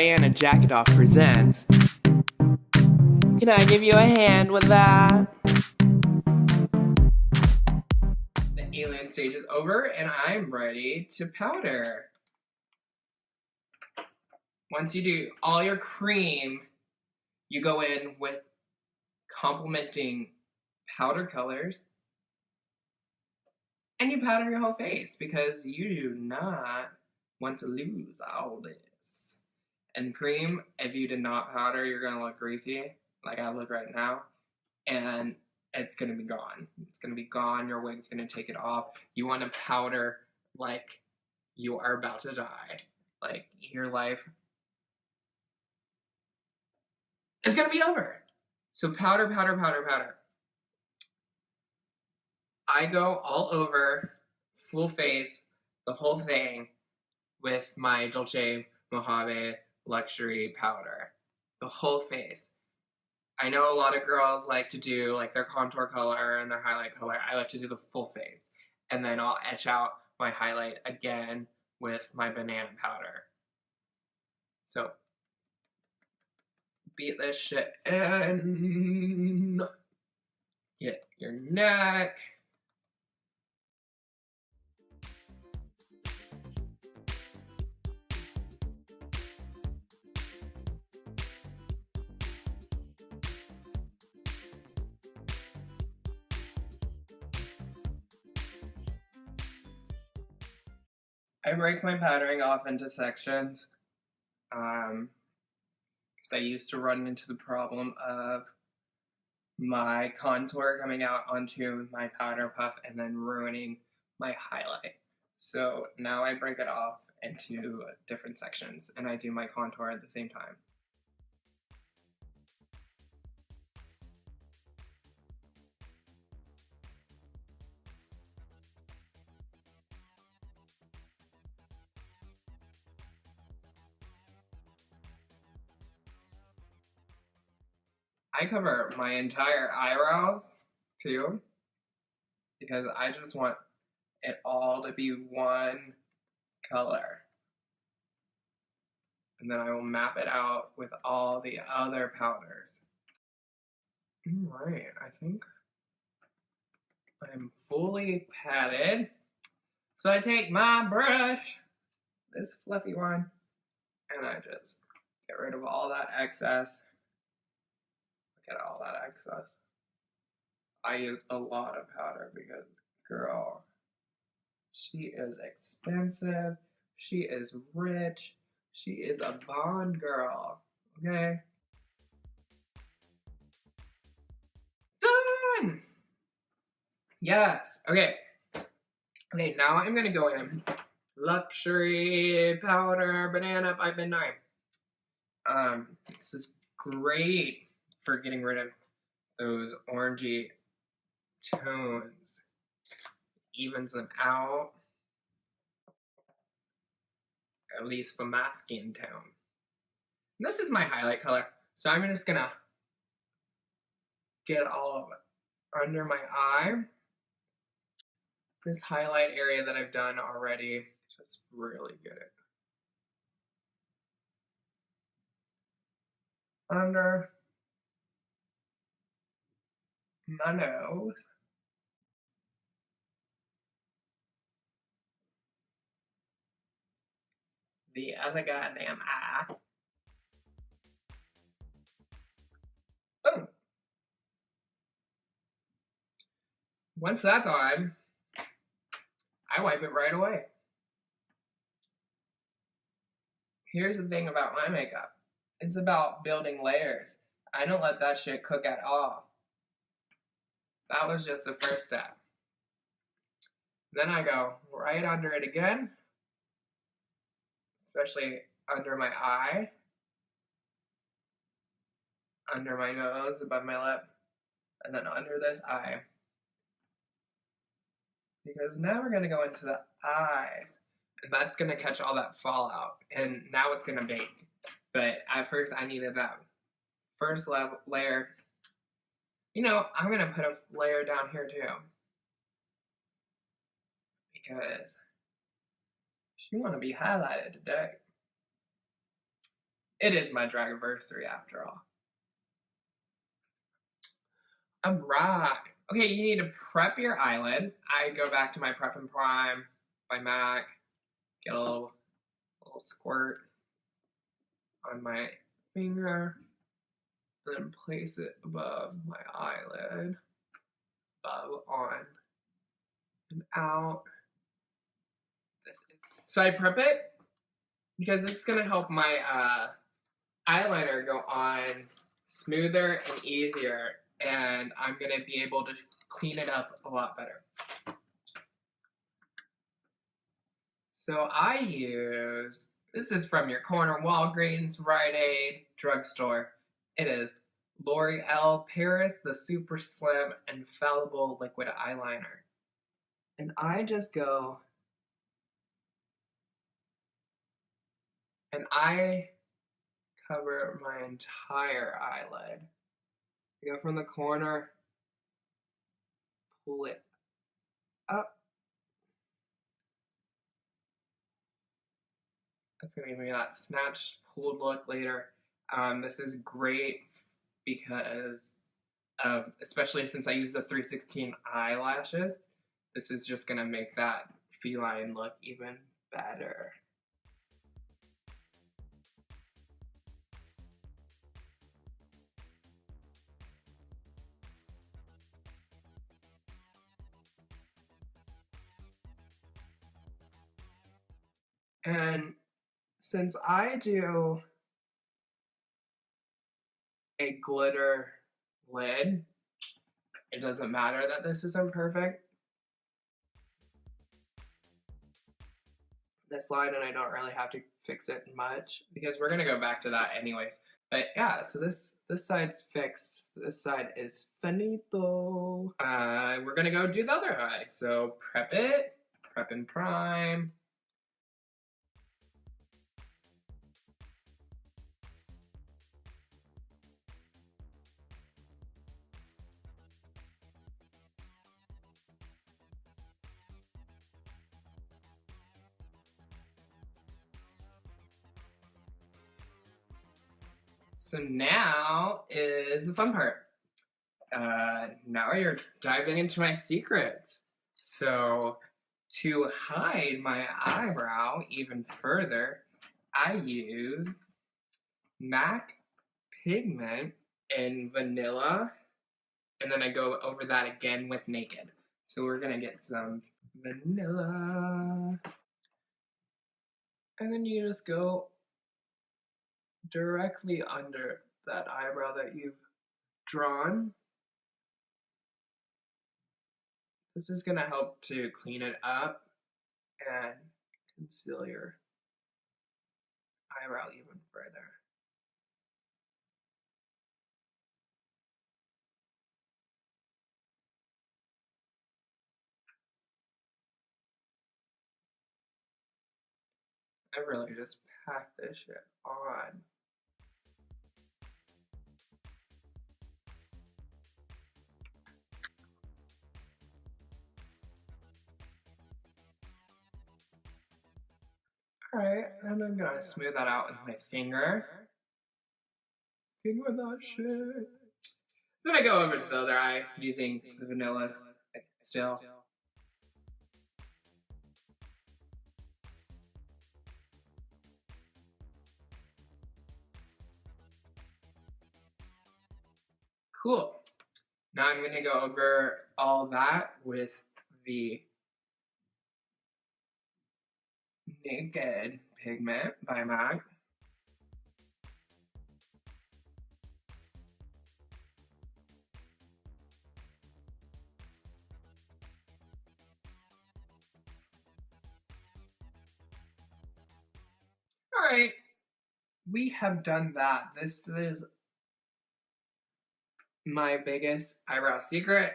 Diana Dzhaketov presents. Can I give you a hand with that? The alien stage is over and I'm ready to powder. Once you do all your cream, you go in with complementing powder colors and you powder your whole face because you do not want to lose all this. And cream, if you did not powder, you're gonna look greasy, like I look right now, and it's gonna be gone. It's gonna be gone, your wig's gonna take it off. You wanna powder like you are about to die. Like your life is gonna be over. So powder, powder, powder, powder. I go all over, full face, the whole thing, with my Dzhaketov luxury powder. The whole face. I know a lot of girls like to do like their contour color and their highlight color. I like to do the full face. And then I'll etch out my highlight again with my banana powder. So, beat this shit in. Get your neck. I break my powdering off into sections because I used to run into the problem of my contour coming out onto my powder puff and then ruining my highlight. So now I break it off into different sections and I do my contour at the same time. I cover my entire eyebrows too because I just want it all to be one color. And then I will map it out with all the other powders. Alright, I think I'm fully padded. So I take my brush, this fluffy one, and I just get rid of all that excess. Look at all that excess. I use a lot of powder because, girl, she is expensive, she is rich, she is a Bond girl, okay? Done! Yes, okay. Okay, now I'm gonna go in. Luxury powder, banana by midnight. This is great for getting rid of those orangey tones. Evens them out. At least for my skin tone. And this is my highlight color, so I'm just gonna get all of it under my eye. This highlight area that I've done already, just really get it. Under my nose. The other goddamn eye. Boom. Once that's on, I wipe it right away. Here's the thing about my makeup. It's about building layers. I don't let that shit cook at all. That was just the first step. Then I go right under it again, especially under my eye, under my nose, above my lip, and then under this eye. Because now we're gonna go into the eyes, and that's gonna catch all that fallout, and now it's gonna bake. But at first I needed that first layer. You know, I'm gonna put a layer down here too. Because you wanna be highlighted today. It is my Dragiversary after all. Alright. Okay, you need to prep your eyelid. I go back to my Prep and Prime by MAC, get a little squirt on my finger, and then place it above my eyelid, above, on, and out. So I prep it because this is going to help my eyeliner go on smoother and easier, and I'm going to be able to clean it up a lot better. So I use, this is from your corner Walgreens, Rite Aid, drugstore. It is L'Oreal Paris, the Super Slim Infallible Liquid Eyeliner. And I just go, and I cover my entire eyelid. I go from the corner, pull it up. That's going to give me that snatched, pulled look later. This is great because, especially since I use the 316 eyelashes, this is just going to make that feline look even better. And since I do a glitter lid, it doesn't matter that this isn't perfect. This line, and I don't really have to fix it much because we're gonna go back to that anyways. But yeah, so this side's fixed. This side is finito. We're gonna go do the other eye. So prep it, prep and prime. So now is the fun part. Now you're diving into my secrets. So to hide my eyebrow even further, I use MAC pigment in vanilla, and then I go over that again with Naked. So we're gonna get some vanilla, and then you just go directly under that eyebrow that you've drawn. This is going to help to clean it up and conceal your eyebrow even further. I really just pack this shit on. Alright, and I'm gonna smooth that out with my finger. Finger that shit. Then I go over to the other eye using the vanilla still. Cool. Now I'm gonna go over all that with the Naked pigment by MAC. All right, we have done that. This is my biggest eyebrow secret.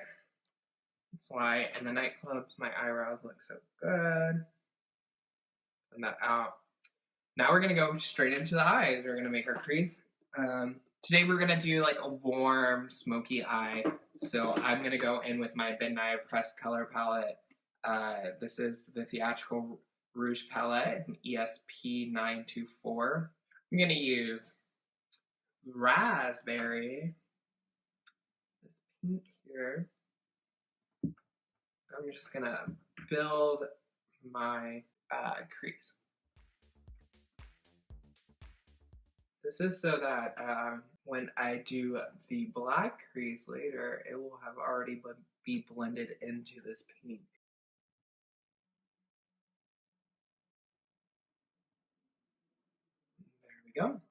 That's why in the nightclubs my eyebrows look so good. Put that out. Now we're gonna go straight into the eyes. We're gonna make our crease. Today we're gonna do like a warm, smoky eye. So I'm gonna go in with my Midnight Pressed color palette. This is the Theatrical Rouge palette, ESP 924. I'm gonna use raspberry, this pink here. I'm just gonna build my crease. This is so that when I do the black crease later, it will have already be blended into this pink. There we go.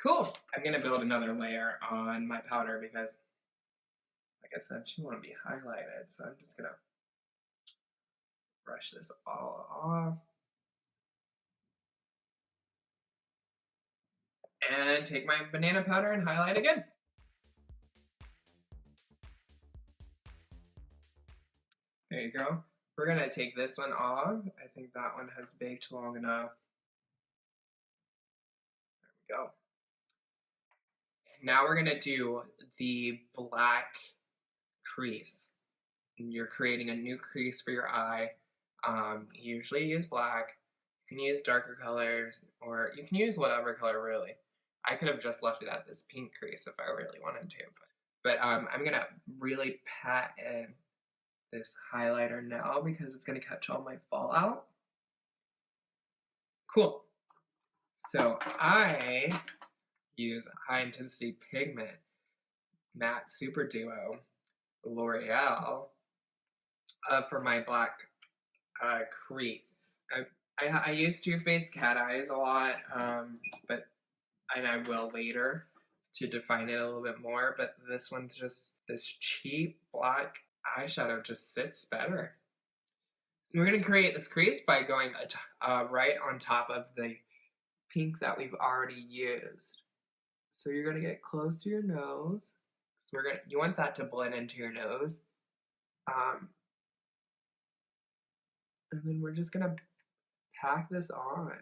Cool. I'm gonna build another layer on my powder because, like I said, she want to be highlighted. So I'm just gonna brush this all off. And take my banana powder and highlight again. There you go. We're gonna take this one off. I think that one has baked long enough. There we go. Now we're gonna do the black crease. You're creating a new crease for your eye. Usually use black. You can use darker colors, or you can use whatever color really. I could have just left it at this pink crease if I really wanted to. But I'm gonna really pat in this highlighter now because it's gonna catch all my fallout. Cool. So I use high intensity pigment matte super duo L'Oreal for my black crease. I use Too Faced Cat Eyes a lot, and I will later to define it a little bit more, but this one's just, this cheap black eyeshadow just sits better. So we're gonna create this crease by going right on top of the pink that we've already used. So you're gonna get close to your nose. So you want that to blend into your nose. And then we're just gonna pack this on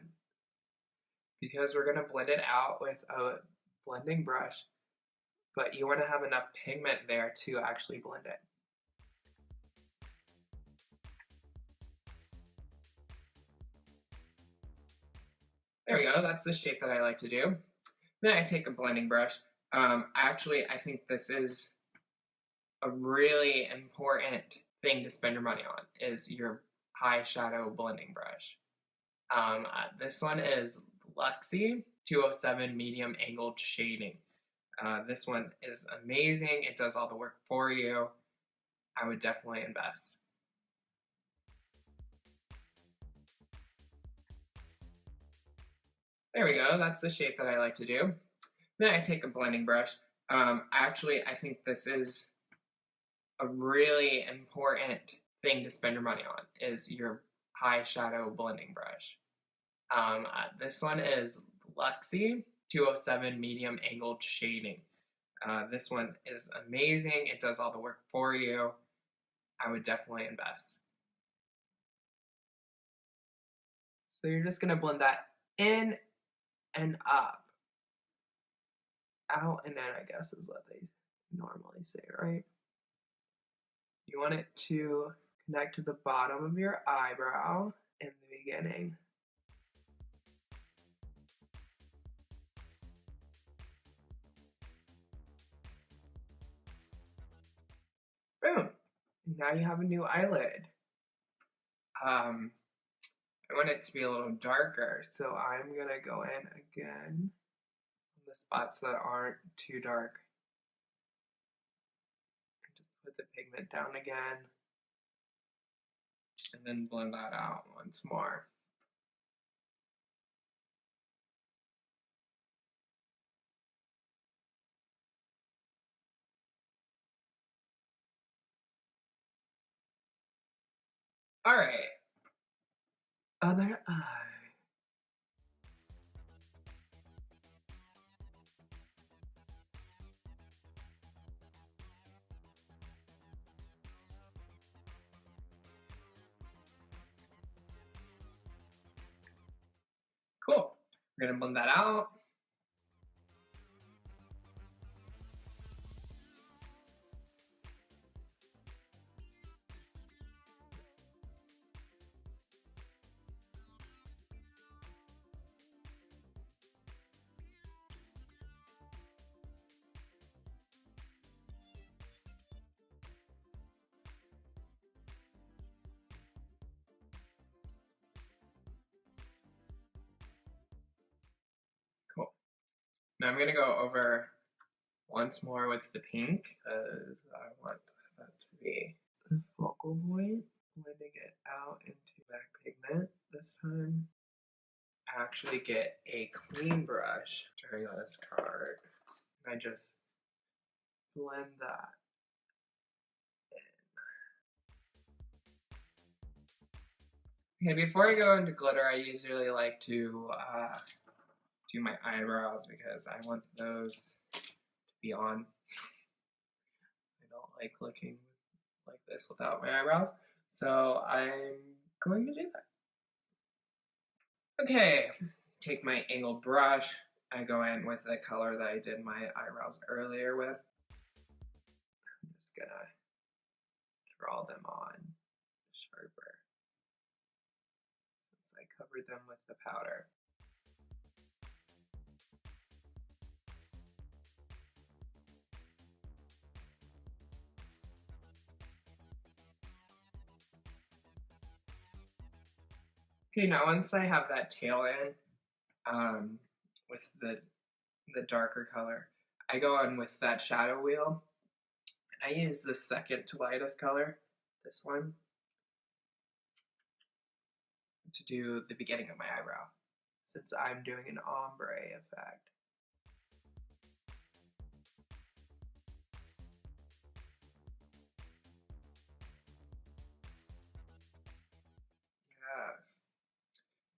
because we're gonna blend it out with a blending brush, but you wanna have enough pigment there to actually blend it. There we go, that's the shape that I like to do. Then I take a blending brush. Actually, I think this is a really important thing to spend your money on, is your eyeshadow blending brush. This one is Luxie 207 medium angled shading. This one is amazing. It does all the work for you. I would definitely invest. There we go. That's the shape that I like to do. Then I take a blending brush. Actually, I think this is a really important thing to spend your money on, is your eyeshadow blending brush. This one is Luxie 207 medium angled shading. This one is amazing. It does all the work for you. I would definitely invest. So you're just gonna blend that in and up. Out and in, I guess, is what they normally say, right? You want it to connect to the bottom of your eyebrow in the beginning. Boom! Now you have a new eyelid. I want it to be a little darker, so I'm gonna go in again on the spots that aren't too dark. Just put the pigment down again, and then blend that out once more. All right, other eye. Cool. We're gonna blend that out. Now I'm gonna go over once more with the pink because I want that to be the focal point. Blending it out into black pigment this time. I actually get a clean brush during this part. I just blend that in. Okay, before I go into glitter, I usually like to do my eyebrows because I want those to be on. I don't like looking like this without my eyebrows, so I'm going to do that. Okay, take my angled brush. I go in with the color that I did my eyebrows earlier with. I'm just gonna draw them on sharper since I covered them with the powder. Okay, now once I have that tail in with the darker color, I go on with that shadow wheel, and I use the second to lightest color, this one, to do the beginning of my eyebrow, since I'm doing an ombre effect. Yes.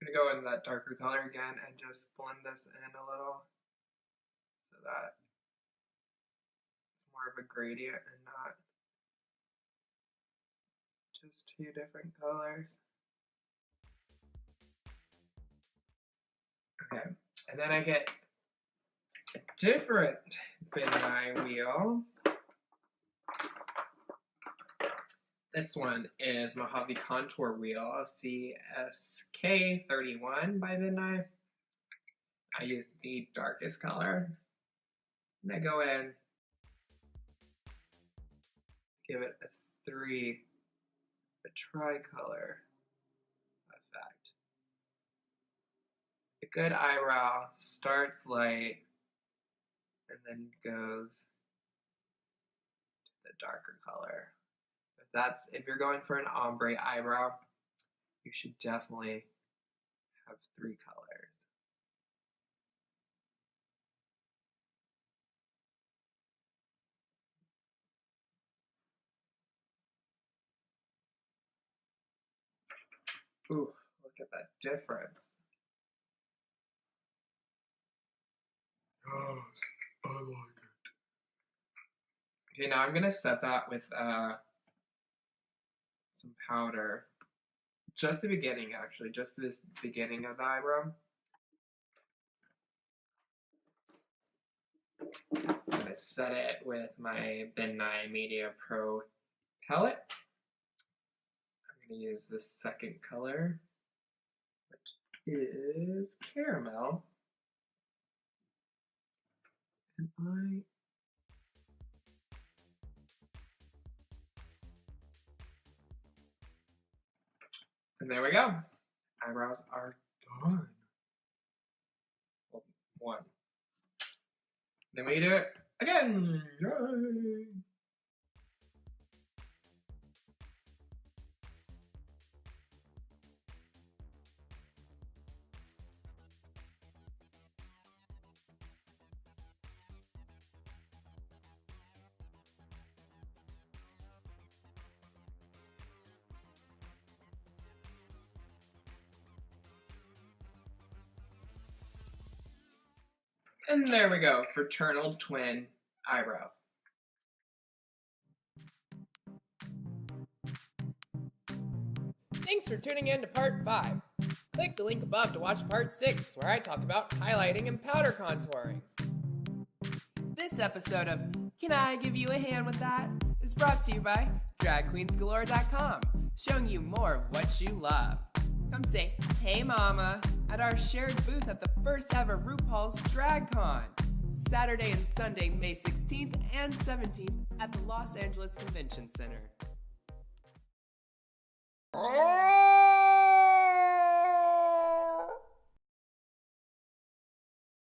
I'm gonna go in that darker color again and just blend this in a little so that it's more of a gradient and not just two different colors. Okay, and then I get a different midnight wheel. This one is Mojave Contour Wheel, CSK31 by Midnight. I use the darkest color. And I go in, give it a 3, a tricolor effect. A good eyebrow starts light and then goes to the darker color. If you're going for an ombre eyebrow, you should definitely have 3 colors. Ooh, look at that difference. Yes, I like it. Okay, now I'm gonna set that with some powder. Just the beginning, actually, just this beginning of the eyebrow. I'm gonna set it with my Ben Nye Media Pro palette. I'm gonna use the second color, which is caramel. And there we go. Eyebrows are done. Well, one. Then we do it again. Yay! And there we go, fraternal twin eyebrows. Thanks for tuning in to part 5. Click the link above to watch part 6, where I talk about highlighting and powder contouring. This episode of Can I Give You a Hand With That? Is brought to you by DragQueensGalore.com, showing you more of what you love. Come say, hey mama, at our shared booth at the first ever RuPaul's DragCon, Saturday and Sunday, May 16th and 17th at the Los Angeles Convention Center.